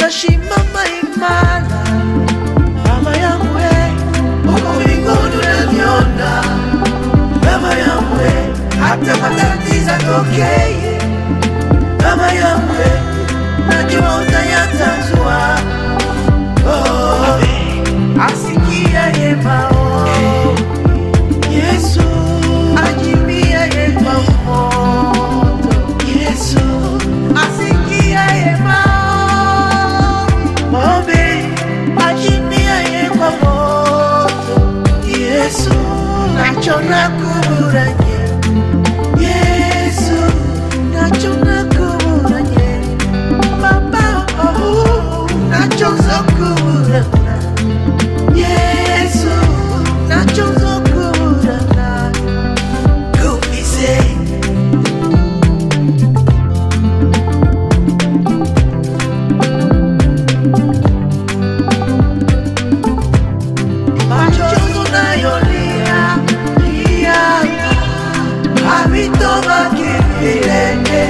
Nashimama imara, mama yangu uko mbinguni unaniona. Mama yangu hata matatizo yatokee, mama yangu najua utayatanzua. Asikia mao Yesu, ajibia kwa moto. Yesu asikia mao ajibia kwa moto. Yesu nachona kuburanye. Yesu nachona kuburanye. Baba nachoza kuburanye. Yesu nachoza kuburanye. Kufise machozi unayolia havitoka kivilenge.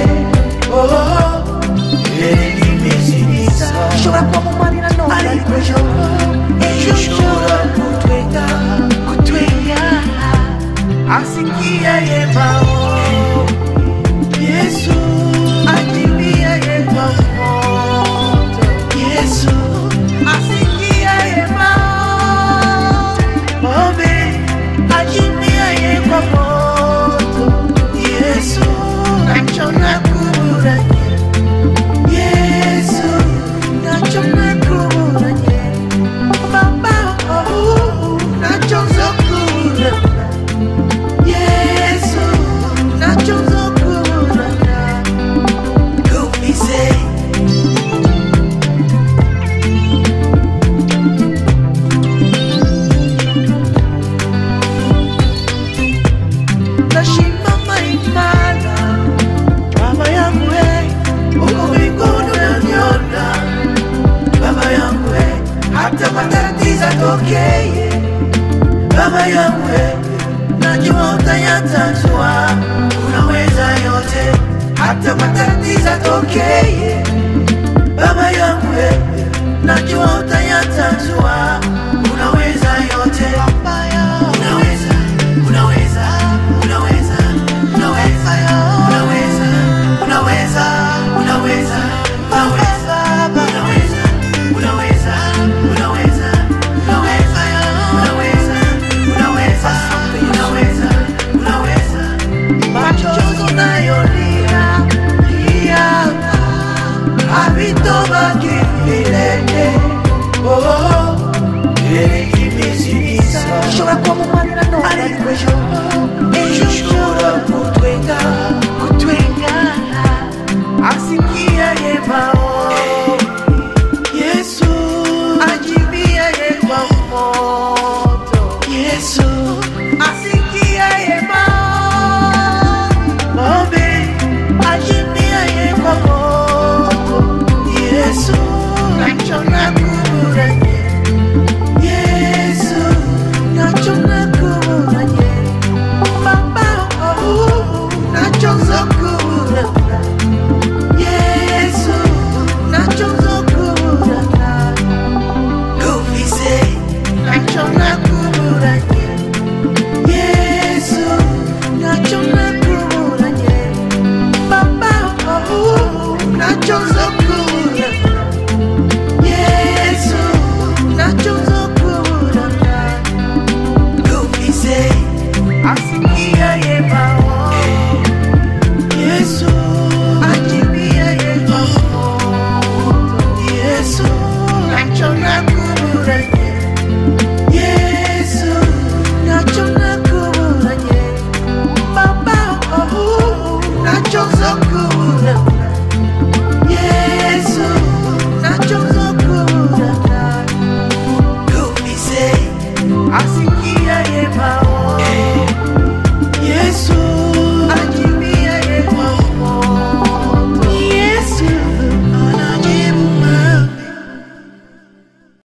Shora kwa mumari na noma shora kutwenga asikia mao Yesu ajibia kwa moto. Yesu asikia mao ajibia kwa moto. Yesu nachona kuburanye. Yesu nachona kuburanye. Baba nachoza kuburanye. Yesu nachoza kuburanye. Kufise nashimama imara, mama yangu uko mbinguni unaniona. Mama yangu hata matatizo yatokee, mama yangu najua utayatanzua. Unaweza yote hata matatizo yatokee, mama yangu najua utayatanzua. Unaweza yote, unaweza, unaweza, unaweza, unaweza, unaweza, unaweza, unaweza, unaweza, unaweza, unaweza, unaweza, unaweza, unaweza, unaweza. Machozi unayolia havitoka kivilenge. Shora kwa mumari na noma shora kutwenga asikia mao Yesu ajibia kwa moto. Yesu asikia mao ajibia kwa moto. Yesu nachona kuburanye. Yesu nachona kuburanye. Baba nachoza kuburanye. Yesu nachoza kuburanye. Kufise nachona kuburanye. Yesu nachona kuburanye. Baba nachoza kuburanye. Yesu nachoza kuburanye. Kufise asikia mao Yesu ajibia kwa moto. Yesu nachona kuburanye. Yesu nachona kuburanye. Baba nachoza kuburanye. Yesu nachoza kuburanye. Kufise asikia mao